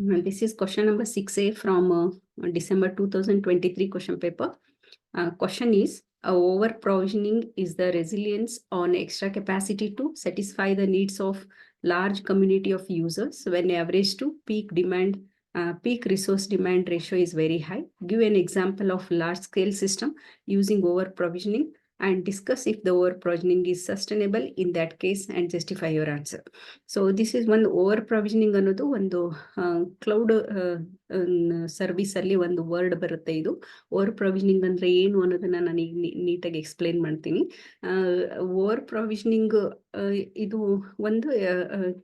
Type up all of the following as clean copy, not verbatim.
This is question number 6A from December 2023 question paper. Question is, over-provisioning is the resilience on extra capacity to satisfy the needs of large community of users when average to peak demand, peak resource demand ratio is very high. Give an example of large-scale system using over-provisioning and discuss if the over-provisioning is sustainable in that case and justify your answer. So this is one over-provisioning ಅನ್ನೋದು ಒಂದು cloud service ಅಲ್ಲಿ ಒಂದು word ಬರುತ್ತೆ. ಇದು over provisioning ಅಂದ್ರೆ ಏನು ಅನ್ನೋದನ್ನ ನಾನು ಈಗ ನೀಟಾಗಿ ಎಕ್ಸ್ಪ್ಲೈನ್ ಮಾಡ್ತೀನಿ. ಓವರ್ ಪ್ರೊವಿಷನಿಂಗ್ ಇದು ಒಂದು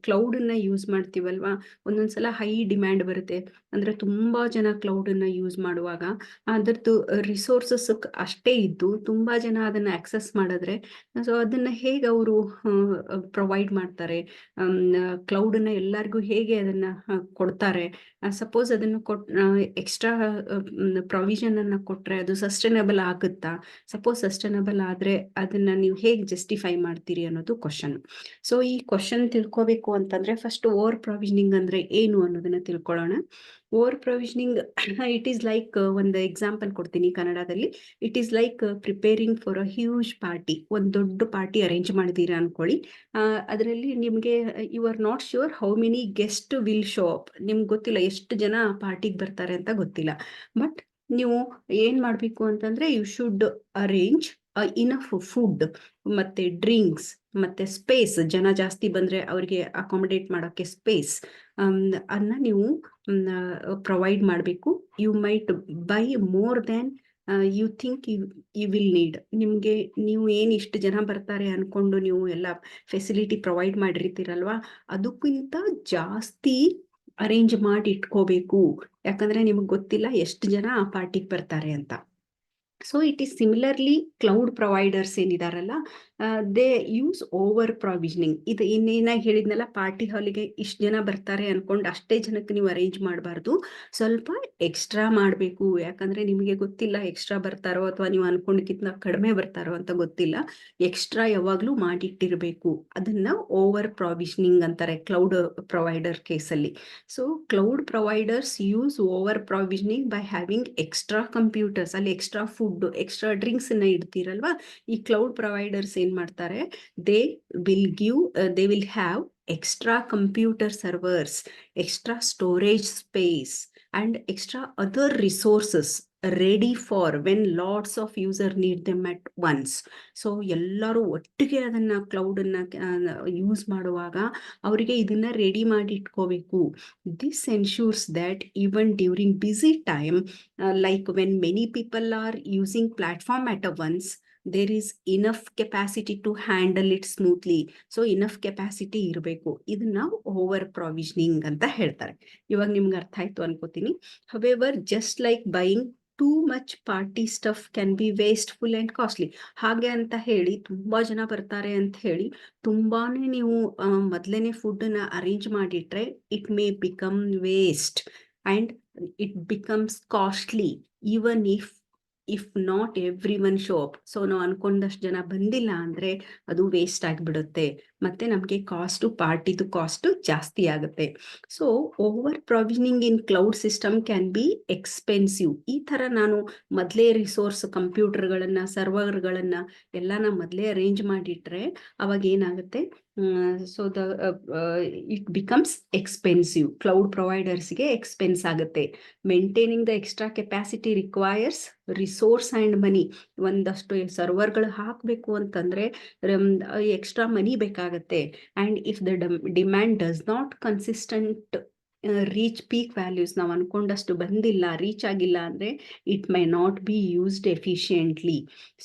ಕ್ಲೌಡ್ ಅನ್ನ ಯೂಸ್ ಮಾಡ್ತೀವಲ್ವಾ, ಒಂದೊಂದ್ಸಲ ಹೈ ಡಿಮ್ಯಾಂಡ್ ಬರುತ್ತೆ. ಅಂದ್ರೆ ತುಂಬಾ ಜನ ಕ್ಲೌಡ್ ಅನ್ನ ಯೂಸ್ ಮಾಡುವಾಗ ಅದರದ್ದು ರಿಸೋರ್ಸಸ್ ಅಷ್ಟೇ ಇದ್ದು ತುಂಬಾ ಜನ ಅದನ್ನ ಆಕ್ಸೆಸ್ ಮಾಡಿದ್ರೆ ಸೊ ಅದನ್ನ ಹೇಗೆ ಅವರು ಪ್ರೊವೈಡ್ ಮಾಡ್ತಾರೆ, ಕ್ಲೌಡ್ ಅನ್ನ ಎಲ್ಲರಿಗೂ ಹೇಗೆ ಅದನ್ನ ಕೊಡ್ತಾರೆ. ಸಪೋಸ್ ಅದನ್ನು ಎಕ್ಸ್ಟ್ರಾ ಪ್ರೊವಿಷನ್ ಅನ್ನ ಕೊಟ್ರೆ ಅದು ಸಸ್ಟೈನಬಲ್ ಆಗುತ್ತಾ? ಸಪೋಸ್ ಸಸ್ಟೈನಬಲ್ ಆದ್ರೆ ಅದನ್ನ ನೀವು ಹೇಗೆ ಜಸ್ಟಿಫೈ ಮಾಡ್ತೀರಿ ಅನ್ನೋದು ಕ್ವಶನ್. ಸೊ ಈ ಕ್ವಶನ್ ತಿಳ್ಕೊಬೇಕು ಅಂತಂದ್ರೆ ಫಸ್ಟ್ ಓವರ್ ಪ್ರೊವಿಷನಿಂಗ್ ಅಂದ್ರೆ ಏನು ಅನ್ನೋದನ್ನ ತಿಳ್ಕೊಳ್ಳೋಣ. Over provisioning it is like, ಒಂದು ಎಕ್ಸಾಂಪಲ್ ಕೊಡ್ತೀನಿ ಕನ್ನಡದಲ್ಲಿ. It is like preparing for a huge party. ಒಂದು ದೊಡ್ಡ ಪಾರ್ಟಿ ಅರೇಂಜ್ ಮಾಡಿದೀರಾ ಅನ್ಕೊಳ್ಳಿ. ಅದರಲ್ಲಿ ನಿಮ್ಗೆ you are not sure how many guest will show up. ನಿಮ್ಗೆ ಗೊತ್ತಿಲ್ಲ ಎಷ್ಟು ಜನ ಪಾರ್ಟಿಗೆ ಬರ್ತಾರೆ ಅಂತ ಗೊತ್ತಿಲ್ಲ. ಬಟ್ ನೀವು ಏನ್ ಮಾಡ್ಬೇಕು ಅಂತಂದ್ರೆ you should arrange enough food ಮತ್ತೆ ಡ್ರಿಂಕ್ಸ್ ಮತ್ತೆ ಸ್ಪೇಸ್. ಜನ ಜಾಸ್ತಿ ಬಂದ್ರೆ ಅವ್ರಿಗೆ ಅಕಾಮಿಡೇಟ್ ಮಾಡೋಕೆ ಸ್ಪೇಸ್ ಅನ್ನ ನೀವು ಪ್ರೊವೈಡ್ ಮಾಡಬೇಕು. You might buy more than you think you will need. ನಿಮ್ಗೆ ನೀವು ಏನ್ ಇಷ್ಟು ಜನ ಬರ್ತಾರೆ ಅನ್ಕೊಂಡು ನೀವು ಎಲ್ಲ ಫೆಸಿಲಿಟಿ ಪ್ರೊವೈಡ್ ಮಾಡಿರ್ತೀರಲ್ವಾ, ಅದಕ್ಕಿಂತ ಜಾಸ್ತಿ ಅರೇಂಜ್ ಮಾಡಿ ಇಟ್ಕೋಬೇಕು. ಯಾಕಂದ್ರೆ ನಿಮ್ಗೆ ಗೊತ್ತಿಲ್ಲ ಎಷ್ಟು ಜನ ಆ ಪಾರ್ಟಿಗೆ ಬರ್ತಾರೆ ಅಂತ. So it is similarly cloud providers ಏನಿದಾರಲ್ಲ, ದೇ ಯೂಸ್ ಓವರ್ ಪ್ರೊವಿಷನಿಂಗ್. ಇದು ಇನ್ನೇನಾಗಿ ಹೇಳಿದ್ನಲ್ಲ, ಪಾರ್ಟಿ ಹಾಲಿಗೆ ಇಷ್ಟು ಜನ ಬರ್ತಾರೆ ಅನ್ಕೊಂಡು ಅಷ್ಟೇ ಜನಕ್ಕೆ ನೀವು ಅರೇಂಜ್ ಮಾಡಬಾರ್ದು, ಸ್ವಲ್ಪ ಎಕ್ಸ್ಟ್ರಾ ಮಾಡಬೇಕು. ಯಾಕಂದ್ರೆ ನಿಮಗೆ ಗೊತ್ತಿಲ್ಲ ಎಕ್ಸ್ಟ್ರಾ ಬರ್ತಾರೋ ಅಥವಾ ನೀವು ಅನ್ಕೊಂಡಿದ್ಕಿಂತ ಕಡಿಮೆ ಬರ್ತಾರೋ ಅಂತ ಗೊತ್ತಿಲ್ಲ. ಎಕ್ಸ್ಟ್ರಾ ಯಾವಾಗ್ಲೂ ಮಾಡಿಟ್ಟಿರ್ಬೇಕು. ಅದನ್ನ ಓವರ್ ಪ್ರೊವಿಷನಿಂಗ್ ಅಂತಾರೆ ಕ್ಲೌಡ್ ಪ್ರೊವೈಡರ್ ಕೇಸಲ್ಲಿ. So cloud providers use over provisioning by having extra computers. ಅಲ್ಲಿ ಎಕ್ಸ್ಟ್ರಾ ಫುಡ್, ಎಕ್ಸ್ಟ್ರಾ ಡ್ರಿಂಕ್ಸ್ ಅನ್ನ ಇಡ್ತೀರಲ್ವಾ, ಈ ಕ್ಲೌಡ್ ಪ್ರೊವೈಡರ್ಸ್ ಏನ್ ಮಾಡ್ತಾರೆ, they will have extra computer servers, extra storage space and extra other resources ready for when lots of user need them at once. So ಎಲ್ಲರೂ ಒಟ್ಟಿಗೆ ಅದನ್ನ cloud ಅನ್ನ use ಮಾಡುವಾಗ ಅವರಿಗೆ ಇದನ್ನ ರೆಡಿ ಮಾಡಿ ಇಟ್ಕೋಬೇಕು. This ensures that even during busy time, like when many people are using platform at once, there is enough capacity to handle it smoothly. So enough capacity ಇರಬೇಕು. ಇದನ್ನ ಓವರ್ ಪ್ರೊವಿಷನಿಂಗ್ ಅಂತ ಹೇಳ್ತಾರೆ. ಇವಾಗ ನಿಮ್ಗೆ ಅರ್ಥ ಆಯ್ತು ಅನ್ಕೋತೀನಿ. However just like buying too much party stuff can be wasteful and costly. ಹಾಗೆ ಅಂತ ಹೇಳಿ ತುಂಬಾ ಜನ ಬರ್ತಾರೆ ಅಂತ ಹೇಳಿ ತುಂಬಾನೇ ನೀವು ಮೊದಲೇನೆ ಫುಡ್ ಅನ್ನ ಅರೇಂಜ್ ಮಾಡಿಟ್ರೆ it may become waste and it becomes costly even if not everyone show up. So ನಾವು ಅನ್ಕೊಂಡಷ್ಟು ಜನ ಬಂದಿಲ್ಲ ಅಂದ್ರೆ ಅದು ವೇಸ್ಟ್ ಆಗಿಬಿಡುತ್ತೆ, ಮತ್ತೆ ನಮ್ಗೆ ಪಾರ್ಟಿದು ಕಾಸ್ಟ್ ಜಾಸ್ತಿ ಆಗುತ್ತೆ. So over provisioning in cloud system can be expensive. ಈ ತರ ನಾನು ಮೊದಲೇ ರಿಸೋರ್ಸ್, ಕಂಪ್ಯೂಟರ್ಗಳನ್ನ, ಸರ್ವರ್ಗಳನ್ನ ಎಲ್ಲಾನ ಮೊದಲೇ ಅರೇಂಜ್ ಮಾಡಿಟ್ರೆ ಅವಾಗ ಏನಾಗುತ್ತೆ, so it becomes expensive. Cloud ಪ್ರೊವೈಡರ್ಸ್ಗೆ ಎಕ್ಸ್ಪೆನ್ಸ್ ಆಗುತ್ತೆ. Maintaining the extra capacity requires resource and money. ಒಂದಷ್ಟು ಸರ್ವರ್ಗಳು ಹಾಕಬೇಕು ಅಂತಂದ್ರೆ ಎಕ್ಸ್ಟ್ರಾ ಮನಿ ಬೇಕಾಗತ್ತೆ. And if the demand does not consistent reach peak values, ನಾವು ಅನ್ಕೊಂಡಷ್ಟು ಬಂದಿಲ್ಲ, ರೀಚ್ ಆಗಿಲ್ಲ ಅಂದ್ರೆ it may not be used efficiently.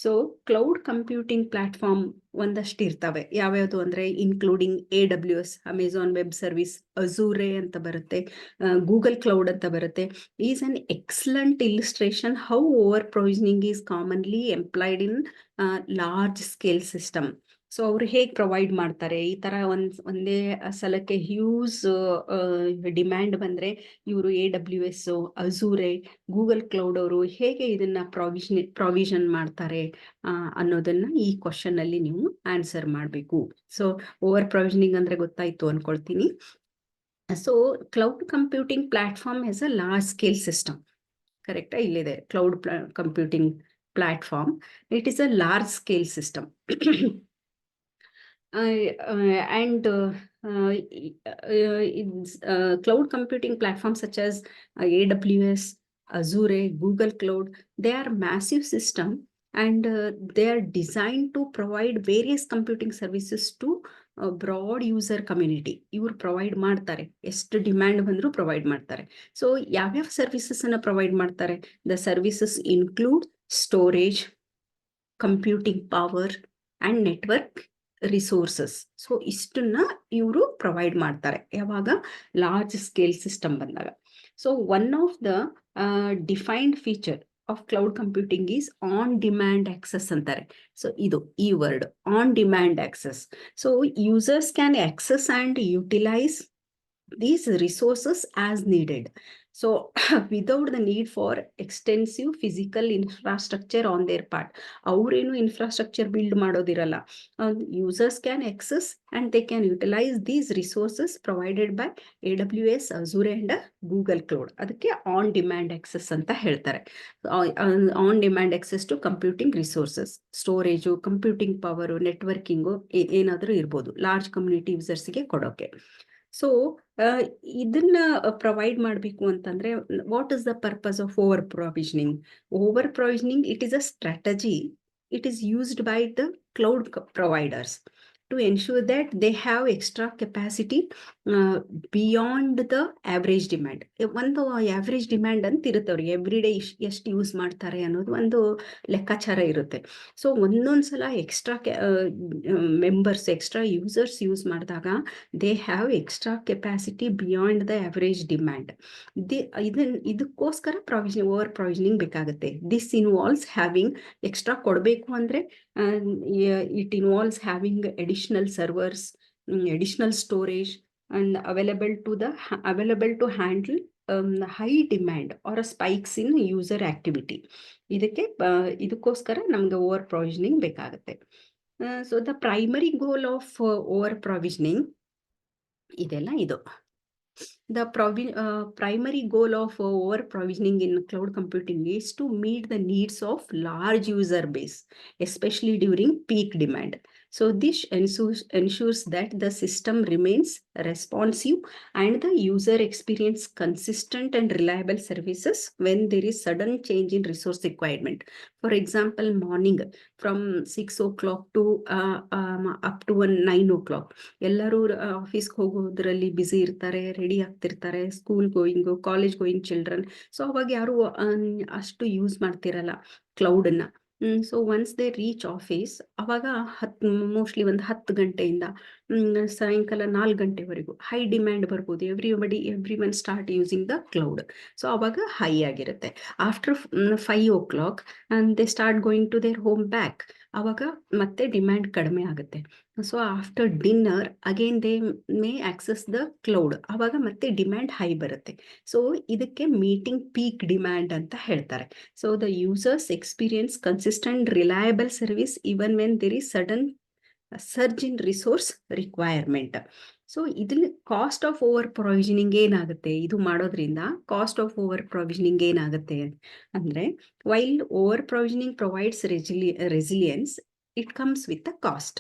So cloud computing platform ಒಂದಷ್ಟು ಇರ್ತವೆ. ಯಾವ್ಯಾವುದು ಅಂದ್ರೆ including AWS, Amazon web service, Azure ಅಂತ ಬರುತ್ತೆ, ಗೂಗಲ್ ಕ್ಲೌಡ್ ಅಂತ ಬರುತ್ತೆ. Is an excellent illustration how over provisioning is commonly employed in large scale system. So ಅವ್ರು ಹೇಗೆ ಪ್ರೊವೈಡ್ ಮಾಡ್ತಾರೆ, ಈ ತರ ಒಂದೇ ಸಲಕ್ಕೆ ಹ್ಯೂಸ್ ಡಿಮ್ಯಾಂಡ್ ಬಂದ್ರೆ ಇವರು AWS, ಅಜೂರೆ, ಗೂಗಲ್ ಕ್ಲೌಡ್ ಅವರು ಹೇಗೆ ಇದನ್ನ ಪ್ರೊವಿಷನ್ ಮಾಡ್ತಾರೆ ಅನ್ನೋದನ್ನ ಈ ಕ್ವಶನ್ ಅಲ್ಲಿ ನೀವು ಆನ್ಸರ್ ಮಾಡಬೇಕು. ಸೊ ಓವರ್ ಪ್ರೊವಿಷನಿಂಗ್ ಅಂದ್ರೆ ಗೊತ್ತಾಯ್ತು ಅನ್ಕೊಳ್ತೀನಿ. So cloud computing platform is a large scale system. Correct? Cloud computing platform. It is a large scale system. Cloud computing platforms such as AWS, Azure, Google Cloud, they are massive system, and they are designed to provide various computing services to broad user community. ಇವ್ರು provide ಮಾಡ್ತಾರೆ, ಎಷ್ಟು demand ಬಂದರೂ provide ಮಾಡ್ತಾರೆ. So ಯಾವ್ಯಾವ services ಅನ್ನ provide ಮಾಡ್ತಾರೆ? The services include storage, computing power and network resources. So ಇಷ್ಟನ್ನ ಇವರು ಪ್ರೊವೈಡ್ ಮಾಡ್ತಾರೆ ಯಾವಾಗ ಲಾರ್ಜ್ ಸ್ಕೇಲ್ ಸಿಸ್ಟಮ್ ಬಂದಾಗ. So one of the defined feature of cloud computing is on demand access ಅಂತಾರೆ. ಸೊ ಇದು ಈ word on demand access. So users can access and utilise these resources as needed. So without the need for extensive physical infrastructure on their part. Avrenu infrastructure build ಮಾಡೋದಿರಲ್ಲ. Users can access and they can utilize these resources provided by AWS, Azure and Google Cloud. ಅದಕ್ಕೆ on demand access ಅಂತ ಹೇಳ್ತಾರೆ. On demand access to computing resources, storage, computing power, networking ಏನಾದರೂ ಇರ್ಬೋದು large community ಯೂಸರ್ಸ್ಗೆ ಕೊಡೋಕೆ. So ಇದನ್ನ provide ಮಾಡಬೇಕು ಅಂತಂದ್ರೆ what is the purpose of over provisioning? Over provisioning it is a strategy. It is used by the cloud providers to ensure that they have extra capacity beyond the average demand. ಒಂದು average demand ಅಂತ ಇರುತ್ತೆ ಅವ್ರಿಗೆ, every day ಎಷ್ಟು use ಮಾಡ್ತಾರೆ ಅನ್ನೋದು ಒಂದು ಲೆಕ್ಕಾಚಾರ ಇರುತ್ತೆ. ಸೊ ಒಂದೊಂದ್ಸಲ extra members, extra users use ಮಾಡಿದಾಗ they have extra capacity beyond the average demand. ಇದಕ್ಕೋಸ್ಕರ ಓವರ್ ಪ್ರೊವಿಷನಿಂಗ್ ಬೇಕಾಗುತ್ತೆ. ದಿಸ್ ಇನ್ವಾಲ್ವ್ಸ್ ಹ್ಯಾವಿಂಗ್ ಎಕ್ಸ್ಟ್ರಾ ಕೊಡಬೇಕು ಅಂದ್ರೆ it involves having additional servers, additional storage, and available to handle high demand or spikes in user activity. ಇದಕ್ಕೋಸ್ಕರ ನಮ್ಗೆ over provisioning ಬೇಕಾಗುತ್ತೆ. So the primary goal of over provisioning ಇದೆಲ್ಲ ಇದು. The primary goal of over-provisioning in cloud computing is to meet the needs of large user base, especially during peak demand. So this ensures that the system remains responsive and the user experience consistent and reliable services when there is sudden change in resource requirement. For example, morning from 6 o'clock to up to 9 o'clock. ಎಲ್ಲರೂ ಆಫೀಸ್ಗೆ ಹೋಗೋದ್ರಲ್ಲಿ busy ಇರ್ತಾರೆ, ready ಆಗ್ತಿರ್ತಾರೆ, school going, college going children. So ಅವಾಗ ಯಾರು ಅಷ್ಟು use ಮಾಡ್ತಿರಲ್ಲ ಕ್ಲೌಡನ್ನ. So once they reach office ಅವಾಗ ಮೋಸ್ಟ್ಲಿ ಒಂದು 10 ಗಂಟೆಯಿಂದ ಸಾಯಂಕಾಲ 4 ಗಂಟೆವರೆಗೂ ಹೈ ಡಿಮ್ಯಾಂಡ್ ಬರ್ಬೋದು. Everyone start using the cloud. So ಅವಾಗ ಹೈ ಆಗಿರುತ್ತೆ. After 5 o'clock they start going to their home back. ಅವಾಗ ಮತ್ತೆ ಡಿಮ್ಯಾಂಡ್ ಕಡಿಮೆ ಆಗುತ್ತೆ. So after dinner again they may access the cloud. ಅವಾಗ ಮತ್ತೆ ಡಿಮ್ಯಾಂಡ್ ಹೈ ಬರುತ್ತೆ. ಸೊ ಇದಕ್ಕೆ ಮೀಟಿಂಗ್ ಪೀಕ್ ಡಿಮ್ಯಾಂಡ್ ಅಂತ ಹೇಳ್ತಾರೆ. So the users experience consistent reliable service even when there is sudden surge in resource requirement. So ಇದ್ರಲ್ಲಿ cost of over provisioning ಏನಾಗುತ್ತೆ? ಇದು ಮಾಡೋದ್ರಿಂದ ಕಾಸ್ಟ್ ಆಫ್ ಓವರ್ ಪ್ರೊವಿಷನಿಂಗ್ ಏನಾಗುತ್ತೆ ಅಂದ್ರೆ, while over provisioning provides resilience, it comes with a cost.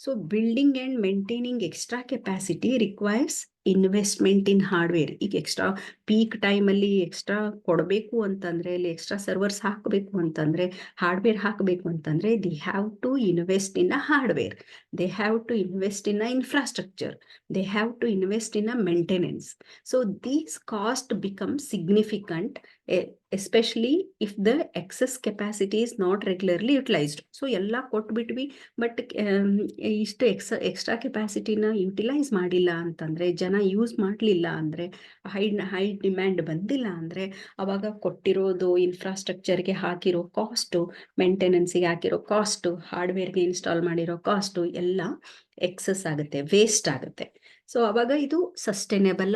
So building and maintaining extra capacity requires investment in hardware. ಈಗ extra peak ಟೈಮಲ್ಲಿ extra ಕೊಡಬೇಕು ಅಂತಂದ್ರೆ, ಅಲ್ಲಿ ಎಕ್ಸ್ಟ್ರಾ ಸರ್ವರ್ಸ್ ಹಾಕಬೇಕು ಅಂತಂದ್ರೆ, ಹಾರ್ಡ್ವೇರ್ ಹಾಕಬೇಕು ಅಂತಂದ್ರೆ, they have to invest in a hardware, they have to invest in a infrastructure, they have to invest in a maintenance. So these cost become significant, especially if the excess capacity is not regularly utilised. So ಎಲ್ಲ ಕೊಟ್ಬಿಟ್ವಿ, but ಇಷ್ಟು extra ಕೆಪಾಸಿಟಿನ utilise ಮಾಡಿಲ್ಲ ಅಂತಂದ್ರೆ, ಜನ use ಮಾಡಲಿಲ್ಲ ಅಂದ್ರೆ, high demand ಬಂದಿಲ್ಲ ಅಂದ್ರೆ, ಅವಾಗ ಕೊಟ್ಟಿರೋದು ಇನ್ಫ್ರಾಸ್ಟ್ರಕ್ಚರ್ಗೆ ಹಾಕಿರೋ ಕಾಸ್ಟು, ಮೇಂಟೆನೆನ್ಸಿಗೆ ಹಾಕಿರೋ ಕಾಸ್ಟು, ಹಾರ್ಡ್ವೇರ್ಗೆ ಇನ್ಸ್ಟಾಲ್ ಮಾಡಿರೋ ಕಾಸ್ಟು ಎಲ್ಲ ಎಕ್ಸಸ್ ಆಗುತ್ತೆ, ವೇಸ್ಟ್ ಆಗುತ್ತೆ. ಸೊ ಅವಾಗ ಇದು ಸಸ್ಟೈನೇಬಲ್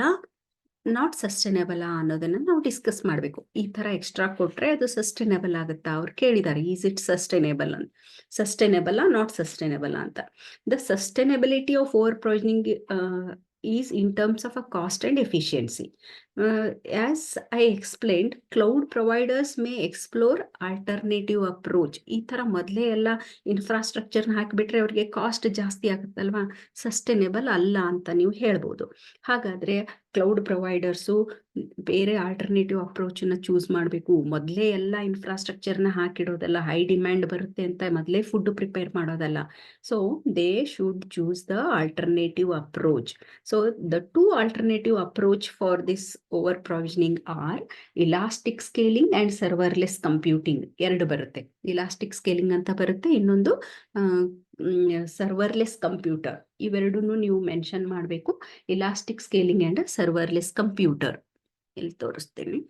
ನಾಟ್ ಸಸ್ಟೈನೇಬಲ್ ಅನ್ನೋದನ್ನ ನಾವು ಡಿಸ್ಕಸ್ ಮಾಡಬೇಕು. ಈ ತರ ಎಕ್ಸ್ಟ್ರಾ ಕೊಟ್ರೆ ಅದು ಸಸ್ಟೈನೇಬಲ್ ಆಗುತ್ತಾ? ಅವ್ರು ಕೇಳಿದ್ದಾರೆ, ಈಸ್ ಇಟ್ ಸಸ್ಟೈನೇಬಲ್ ಅಂತ. ಸಸ್ಟೈನೇಬಲ್ ನಾಟ್ ಸಸ್ಟೈನೇಬಲ್ ಅಂತ. The sustainability of over provisioning is in terms of a cost and efficiency. As I explained, cloud providers may explore alternative approach. ಈ ತರ ಮೊದಲೇ ಎಲ್ಲ ಇನ್ಫ್ರಾಸ್ಟ್ರಕ್ಚರ್ ಹಾಕಿಬಿಟ್ರೆ ಅವ್ರಿಗೆ ಕಾಸ್ಟ್ ಜಾಸ್ತಿ ಆಗುತ್ತಲ್ವಾ, ಸಸ್ಟೈನೇಬಲ್ ಅಲ್ಲ ಅಂತ ನೀವು ಹೇಳ್ಬೋದು. ಹಾಗಾದ್ರೆ ಕ್ಲೌಡ್ ಪ್ರೊವೈಡರ್ಸು ಬೇರೆ ಆಲ್ಟರ್ನೇಟಿವ್ ಅಪ್ರೋಚನ್ನ ಚೂಸ್ ಮಾಡಬೇಕು. ಮೊದಲೇ ಎಲ್ಲ ಇನ್ಫ್ರಾಸ್ಟ್ರಕ್ಚರ್ನ ಹಾಕಿಡೋದಲ್ಲ, ಹೈ ಡಿಮ್ಯಾಂಡ್ ಬರುತ್ತೆ ಅಂತ ಮೊದಲೇ ಫುಡ್ ಪ್ರಿಪೇರ್ ಮಾಡೋದಲ್ಲ. So they should choose the alternative approach. So the two alternative approach for this over provisioning are elastic scaling and serverless computing. ಎರಡು ಬರುತ್ತೆ, ಇಲಾಸ್ಟಿಕ್ ಸ್ಕೇಲಿಂಗ್ ಅಂತ ಬರುತ್ತೆ, ಇನ್ನೊಂದು ಸರ್ವರ್ಲೆಸ್ ಕಂಪ್ಯೂಟರ್. ಇವೆರಡನ್ನು ನೀವು ಮೆನ್ಷನ್ ಮಾಡಬೇಕು, ಇಲಾಸ್ಟಿಕ್ ಸ್ಕೇಲಿಂಗ್ ಅಂಡ್ ಸರ್ವರ್ಲೆಸ್ ಕಂಪ್ಯೂಟರ್. ಇಲ್ಲಿ ತೋರಿಸ್ತೇನೆ.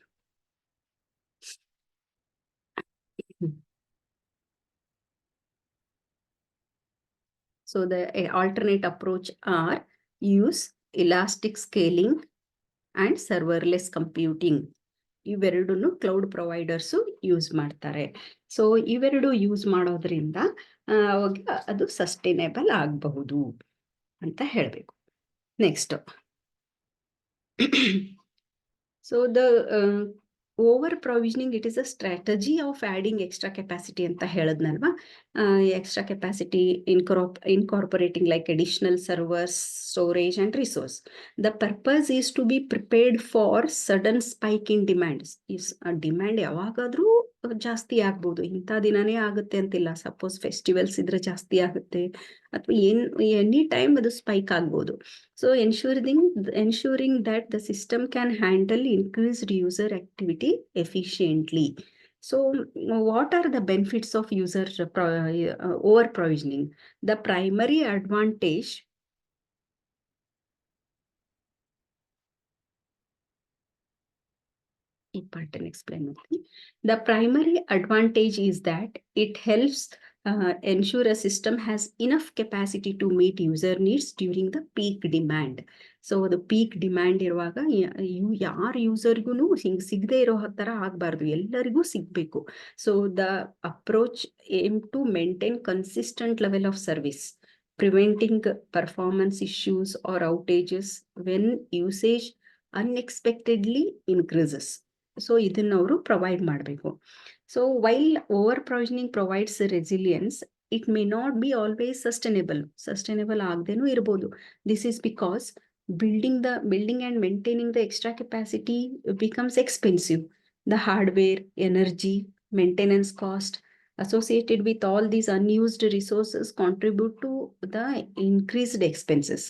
So the alternate approach are use elastic scaling and serverless computing. ಇವೆರಡನ್ನು ಕ್ಲೌಡ್ ಪ್ರೊವೈಡರ್ಸು ಯೂಸ್ ಮಾಡ್ತಾರೆ. ಸೊ ಇವೆರಡು ಯೂಸ್ ಮಾಡೋದ್ರಿಂದ ಅವಾಗ ಅದು ಸಸ್ಟೈನೇಬಲ್ ಆಗಬಹುದು ಅಂತ ಹೇಳಬೇಕು. Next, so the over provisioning it is a strategy of adding extra capacity ಅಂತ ಹೇಳದ್ನಲ್ವಾ. Extra capacity incorporating like additional servers, storage and resource. The purpose is to be prepared for sudden spike in demands. Demand ಯಾವಾಗಾದ್ರೂ ಜಾಸ್ತಿ ಆಗ್ಬೋದು, ಇಂಥ ದಿನನೇ ಆಗುತ್ತೆ ಅಂತಿಲ್ಲ. Suppose festivals ಇದ್ರೆ ಜಾಸ್ತಿ ಆಗುತ್ತೆ, ಅಥವಾ ಎನಿ ಟೈಮ್ ಅದು ಸ್ಪೈಕ್ ಆಗ್ಬೋದು. So ensuring that the system can handle increased user activity efficiently. So what are the benefits of user over provisioning? The primary advantage The primary advantage is that it helps ensure a system has enough capacity to meet user needs during the peak demand. So ಅದು peak demand ಇರುವಾಗ ಯಾರು ಯೂಸರ್ಗೂ ಹಿಂಗೆ ಸಿಗದೆ ಇರೋ ಥರ ಆಗಬಾರ್ದು, ಎಲ್ಲರಿಗೂ ಸಿಗಬೇಕು. So the approach aim to maintain consistent level of service, preventing performance issues or outages when usage unexpectedly increases. So ಇದನ್ನ ಅವರು ಪ್ರೊವೈಡ್ ಮಾಡಬೇಕು. So while over provisioning provides resilience, it may not be always sustainable ಆಗದೇನೂ ಇರ್ಬೋದು. This is because building and maintaining the extra capacity becomes expensive. The hardware, energy, maintenance cost associated with all these unused resources contribute to the increased expenses.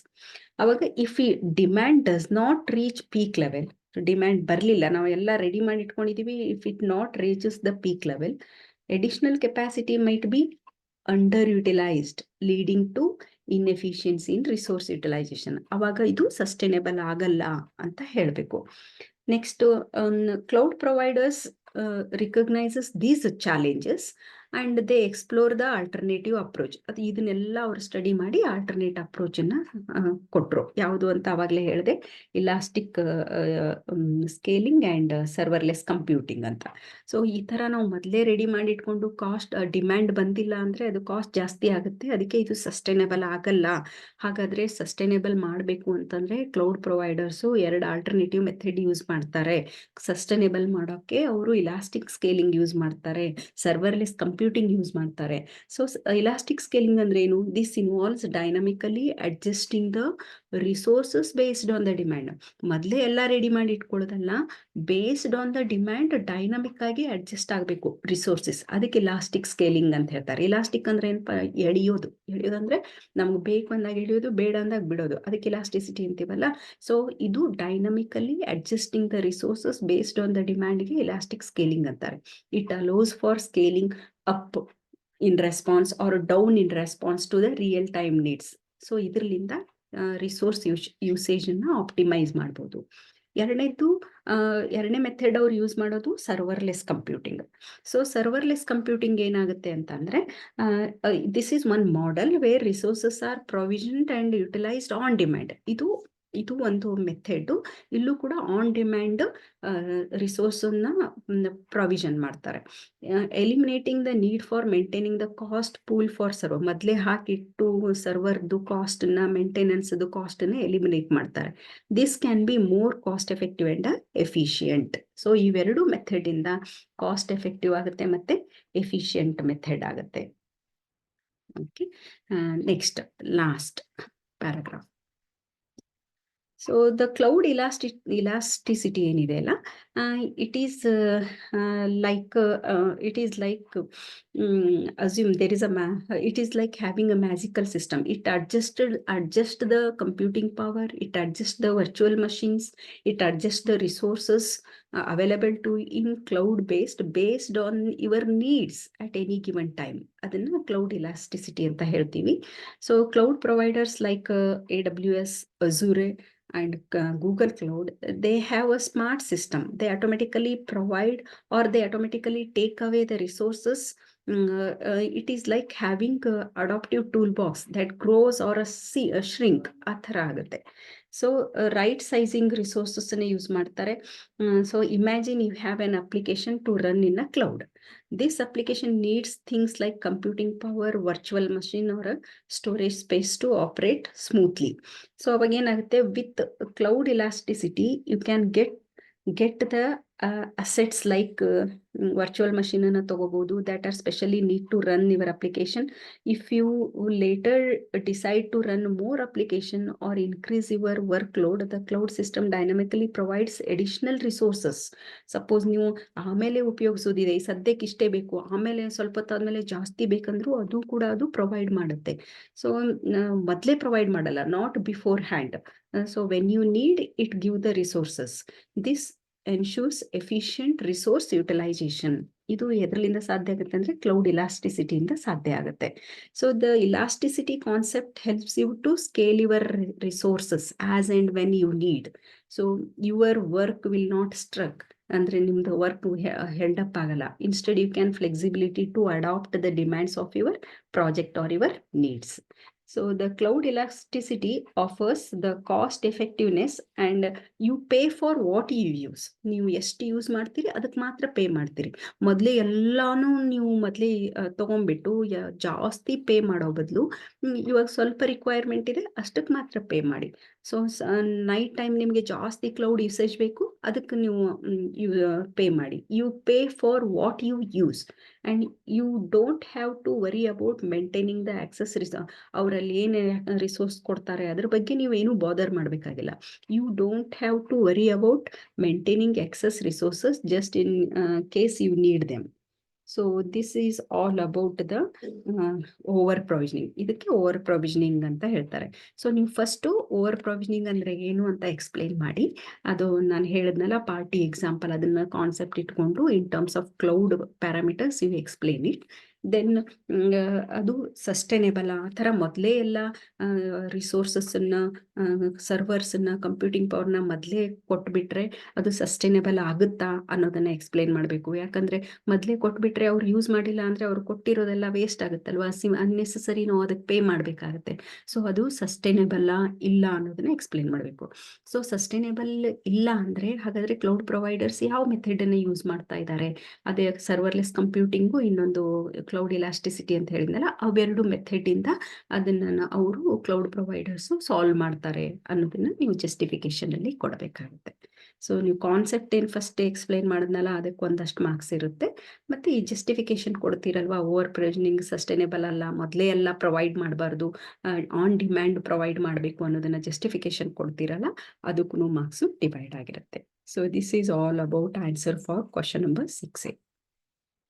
Avaga if demand does not reach peak level, demand ಬರಲಿಲ್ಲ, ನಾವು ಎಲ್ಲ ready ಮಾಡಿ ಇಟ್ಕೊಂಡಿದ್ದೀವಿ, if it not reaches the peak level, additional capacity might be under utilised, leading to inefficiency in resource utilisation. ಅವಾಗ ಇದು sustainable ಆಗಲ್ಲ ಅಂತ ಹೇಳಬೇಕು. Next, cloud providers recognises these challenges and they explore the alternative approach. ಅದು ಇದನ್ನೆಲ್ಲ ಅವರು study ಮಾಡಿ alternate ಅಪ್ರೋಚನ್ನು ಕೊಟ್ಟರು. ಯಾವುದು ಅಂತ ಆವಾಗಲೇ ಹೇಳಿದೆ, ಇಲಾಸ್ಟಿಕ್ ಸ್ಕೇಲಿಂಗ್ ಆ್ಯಂಡ್ ಸರ್ವರ್ಲೆಸ್ ಕಂಪ್ಯೂಟಿಂಗ್ ಅಂತ. ಸೊ ಈ ಥರ ನಾವು ಮೊದಲೇ ರೆಡಿ ಮಾಡಿ ಇಟ್ಕೊಂಡು ಕಾಸ್ಟ್ ಡಿಮ್ಯಾಂಡ್ ಬಂದಿಲ್ಲ ಅಂದರೆ ಅದು ಕಾಸ್ಟ್ ಜಾಸ್ತಿ ಆಗುತ್ತೆ, ಅದಕ್ಕೆ ಇದು ಸಸ್ಟೈನೇಬಲ್ ಆಗಲ್ಲ. ಹಾಗಾದರೆ ಸಸ್ಟೈನೇಬಲ್ ಮಾಡಬೇಕು ಅಂತಂದರೆ ಕ್ಲೌಡ್ ಪ್ರೊವೈಡರ್ಸು ಎರಡು ಆಲ್ಟರ್ನೇಟಿವ್ ಮೆಥಡ್ ಯೂಸ್ ಮಾಡ್ತಾರೆ. ಸಸ್ಟೈನೇಬಲ್ ಮಾಡೋಕ್ಕೆ ಅವರು ಇಲಾಸ್ಟಿಕ್ ಸ್ಕೇಲಿಂಗ್ ಯೂಸ್ ಮಾಡ್ತಾರೆ, ಸರ್ವರ್ಲೆಸ್ ಕಂಪ್ಯೂಟಿಂಗ್ ಯೂಸ್ ಮಾಡ್ತಾರೆ. ಸೊ ಇಲಾಸ್ಟಿಕ್ ಸ್ಕೇಲಿಂಗ್ ಅಂದ್ರೆ ಏನು? This involves dynamically adjusting the resources based on the demand. ಮೊದಲೇ ಎಲ್ಲ ರೆಡಿ ಮಾಡಿ ಇಟ್ಕೊಳ್ಳೋದಲ್ಲ, based on the demand dynamic ಆಗಿ ಅಡ್ಜಸ್ಟ್ ಆಗಬೇಕು ರಿಸೋರ್ಸಸ್. ಅದಕ್ಕೆ ಇಲಾಸ್ಟಿಕ್ ಸ್ಕೇಲಿಂಗ್ ಅಂತ ಹೇಳ್ತಾರೆ. ಇಲಾಸ್ಟಿಕ್ ಅಂದ್ರೆ ಏನಪ್ಪ? ಎಳೆಯೋದಂದ್ರೆ ನಮ್ಗೆ ಬೇಕು ಅಂದಾಗ ಎಳೆಯೋದು, ಬೇಡ ಅಂದಾಗ ಬಿಡೋದು, ಅದಕ್ಕೆ ಇಲಾಸ್ಟಿಸಿಟಿ ಅಂತೀವಲ್ಲ. ಸೊ ಇದು dynamically adjusting the resources based on the ಡಿಮ್ಯಾಂಡ್ಗೆ ಇಲಾಸ್ಟಿಕ್ ಸ್ಕೇಲಿಂಗ್ ಅಂತಾರೆ. It allows for scaling up in response or down in response to the real time needs. So ಇದರಿಂದ ರಿಸೋರ್ಸ್ ಯೂಸೇಜ್ ಅನ್ನ ಆಪ್ಟಿಮೈಸ್ ಮಾಡ್ಬೋದು. ಎರಡನೇ method ಅವ್ರು use ಮಾಡೋದು serverless computing. So serverless computing ಏನಾಗುತ್ತೆ ಅಂತಂದ್ರೆ, this is one model where resources are provisioned and utilised on demand. ಇದು ಇದು ಒಂದು ಮೆಥಡ್. ಇಲ್ಲೂ ಕೂಡ ಆನ್ ಡಿಮ್ಯಾಂಡ್ ರಿಸೋರ್ಸನ್ನ ಪ್ರಾವಿಷನ್ ಮಾಡ್ತಾರೆ. Eliminating the need for maintaining the cost pool for server. ಮೊದಲೇ ಹಾಕಿಟ್ಟು ಸರ್ವರ್ದು ಕಾಸ್ಟನ್ನ ಮೇಂಟೆನೆನ್ಸ್ದು ಕಾಸ್ಟನ್ನ ಎಲಿಮಿನೇಟ್ ಮಾಡ್ತಾರೆ. This can be more cost effective and efficient. So ಇವೆರಡು ಮೆಥಡ್ ಇಂದ ಕಾಸ್ಟ್ ಎಫೆಕ್ಟಿವ್ ಆಗುತ್ತೆ ಮತ್ತೆ ಎಫಿಷಿಯಂಟ್ ಮೆಥಡ್ ಆಗುತ್ತೆ. Okay, next last paragraph. So the cloud elasticity ಏನಿದೆ ಅಲ್ಲ, it is like assume there is it is like having a magical system. It adjust the computing power, it adjusts the virtual machines, it adjusts the resources available to in cloud based on your needs at any given time. ಅದನ್ನ cloud elasticity ಅಂತ ಹೇಳ್ತೀವಿ. So cloud providers like AWS, Azure and Google Cloud, they have a smart system. They automatically provide or they automatically take away the resources. It is like having a adaptive toolbox that grows or a shrink ಆ ಥರ ಆಗುತ್ತೆ. So right sizing resources use ಮಾಡ್ತಾರೆ. So imagine you have an application to run in a cloud. This application needs things like computing power, virtual machine or a storage space to operate smoothly. So ಅವಾಗ ಏನಾಗುತ್ತೆ, with cloud elasticity you can get the assets like virtual machine ಅನ್ನ ತಗೋಬಹುದು that are specially need to run your application. If you later decide to run more application or increase your workload, the cloud system dynamically provides additional resources. Suppose ನೀವು ಆಮೇಲೆ ಉಪಯೋಗಿಸೋದಿದೆ, ಈ ಸದ್ಯಕ್ಕೆ ಇಷ್ಟೇ ಬೇಕು, ಆಮೇಲೆ ಸ್ವಲ್ಪ ಹೊತ್ತಾದ್ಮೇಲೆ ಜಾಸ್ತಿ ಬೇಕಂದ್ರೂ ಅದು ಕೂಡ ಅದು ಪ್ರೊವೈಡ್ ಮಾಡುತ್ತೆ. ಸೊ ಮೊದಲೇ ಪ್ರೊವೈಡ್ ಮಾಡಲ್ಲ, not before hand. So when you need it, give the resources. This ensures efficient resource utilization. ಇದು ಎದರಲ್ಲಿಂದ ಸಾಧ್ಯ ಆಗುತ್ತೆ ಅಂದ್ರೆ ಕ್ಲೌಡ್ elasticity ಇಂದ ಸಾಧ್ಯ ಆಗುತ್ತೆ. So the elasticity concept helps you to scale your resources as and when you need. So your work will not struck, ಅಂದ್ರೆ ನಿಮ್ದು work held up ಆಗಲ್ಲ. Instead you can flexibility to adapt the demands of your project or your needs. So the cloud elasticity offers the cost effectiveness and you pay for what you use. ನೀವು ಎಷ್ಟು use ಮಾಡ್ತೀರಿ ಅದಕ್ಕೆ ಮಾತ್ರ pay ಮಾಡ್ತೀರಿ. ಮೊದಲೇ ಎಲ್ಲಾನು ನೀವು ಮೊದಲೇ ತಗೊಂಡ್ಬಿಟ್ಟು ಜಾಸ್ತಿ ಪೇ ಮಾಡೋ ಬದಲು ಇವಾಗ ಸ್ವಲ್ಪ ರಿಕ್ವೈರ್ಮೆಂಟ್ ಇದೆ ಅಷ್ಟಕ್ಕೆ ಮಾತ್ರ ಪೇ ಮಾಡಿ. ಸೊ ನೈಟ್ ಟೈಮ್ ನಿಮಗೆ ಜಾಸ್ತಿ ಕ್ಲೌಡ್ ಯೂಸೇಜ್ ಬೇಕು, ಅದಕ್ಕೆ ನೀವು ಪೇ ಮಾಡಿ. You pay for what you use and you don't have to worry about maintaining the access. ಅವರಲ್ಲಿ ಏನು ರಿಸೋರ್ಸ್ ಕೊಡ್ತಾರೆ ಅದ್ರ ಬಗ್ಗೆ ನೀವು ಏನು ಬಾದರ್ ಮಾಡಬೇಕಾಗಿಲ್ಲ. You don't have to worry about maintaining excess resources just in case you need them. So this is all about the over provisioning. ಇದಕ್ಕೆ over provisioning ಅಂತ ಹೇಳ್ತಾರೆ. ಸೊ ನೀವು ಫಸ್ಟು ಓವರ್ ಪ್ರೊವಿಷನಿಂಗ್ ಅಂದ್ರೆ ಏನು ಅಂತ ಎಕ್ಸ್ಪ್ಲೈನ್ ಮಾಡಿ. ಅದು ನಾನು ಹೇಳಿದ್ನಲ್ಲ ಪಾರ್ಟಿ ಎಕ್ಸಾಂಪಲ್, ಅದನ್ನ ಕಾನ್ಸೆಪ್ಟ್ ಇಟ್ಕೊಂಡು in terms of cloud parameters you explain it. Then ಅದು ಸಸ್ಟೈನೇಬಲ್ ಆ ಥರ ಮೊದಲೇ ಎಲ್ಲ ರಿಸೋರ್ಸಸ್ಸನ್ನ ಸರ್ವರ್ಸನ್ನ ಕಂಪ್ಯೂಟಿಂಗ್ ಪವರ್ನ ಮೊದಲೇ ಕೊಟ್ಬಿಟ್ರೆ ಅದು ಸಸ್ಟೈನೇಬಲ್ ಆಗುತ್ತಾ ಅನ್ನೋದನ್ನ ಎಕ್ಸ್ಪ್ಲೈನ್ ಮಾಡಬೇಕು. ಯಾಕಂದ್ರೆ ಮೊದಲೇ ಕೊಟ್ಬಿಟ್ರೆ ಅವ್ರು ಯೂಸ್ ಮಾಡಿಲ್ಲ ಅಂದ್ರೆ ಅವ್ರು ಕೊಟ್ಟಿರೋದೆಲ್ಲ ವೇಸ್ಟ್ ಆಗುತ್ತಲ್ವಾ, ಅನ್ನೆಸೆಸರಿ ನಾವು ಅದಕ್ಕೆ ಪೇ ಮಾಡಬೇಕಾಗತ್ತೆ. ಸೊ ಅದು ಸಸ್ಟೈನೇಬಲ್ ಇಲ್ಲ ಅನ್ನೋದನ್ನ ಎಕ್ಸ್ಪ್ಲೈನ್ ಮಾಡಬೇಕು. ಸೊ ಸಸ್ಟೈನೇಬಲ್ ಇಲ್ಲ ಅಂದ್ರೆ ಹಾಗಾದ್ರೆ ಕ್ಲೌಡ್ ಪ್ರೊವೈಡರ್ಸ್ ಯಾವ ಮೆಥಡ್ ಅನ್ನ ಯೂಸ್ ಮಾಡ್ತಾ ಇದ್ದಾರೆ? ಅದೇ ಸರ್ವರ್ಲೆಸ್ ಕಂಪ್ಯೂಟಿಂಗು, ಇನ್ನೊಂದು ಕ್ಲೌಡ್ elasticity ಅಂತ ಹೇಳಿದ್ನಲ್ಲ, ಅವೆರಡು ಮೆಥಡ್ ಇಂದ ಅದನ್ನ ಅವರು ಕ್ಲೌಡ್ ಪ್ರೊವೈಡರ್ಸ್ ಸಾಲ್ವ್ ಮಾಡ್ತಾರೆ ಅನ್ನೋದನ್ನ ನೀವು ಜಸ್ಟಿಫಿಕೇಶನ್ ಅಲ್ಲಿ ಕೊಡಬೇಕಾಗುತ್ತೆ. ಸೊ ನೀವು ಕಾನ್ಸೆಪ್ಟ್ ಏನ್ ಫಸ್ಟ್ ಎಕ್ಸ್ಪ್ಲೈನ್ ಮಾಡಿದ್ನಲ್ಲ ಅದಕ್ಕೆ ಒಂದಷ್ಟು ಮಾರ್ಕ್ಸ್ ಇರುತ್ತೆ. ಮತ್ತೆ ಈ ಜಸ್ಟಿಫಿಕೇಶನ್ ಕೊಡ್ತೀರಲ್ವಾ, ಓವರ್ ಪ್ರೊವಿಷನಿಂಗ್ ಸಸ್ಟೈನೇಬಲ್ ಅಲ್ಲ, ಮೊದಲೇ ಎಲ್ಲ ಪ್ರೊವೈಡ್ ಮಾಡಬಾರ್ದು, ಆನ್ ಡಿಮ್ಯಾಂಡ್ ಪ್ರೊವೈಡ್ ಮಾಡಬೇಕು ಅನ್ನೋದನ್ನ ಜಸ್ಟಿಫಿಕೇಶನ್ ಕೊಡ್ತೀರಲ್ಲ, ಅದಕ್ಕೂ ಮಾರ್ಕ್ಸ್ ಡಿವೈಡ್ ಆಗಿರುತ್ತೆ. So this is all about answer for question number 6A.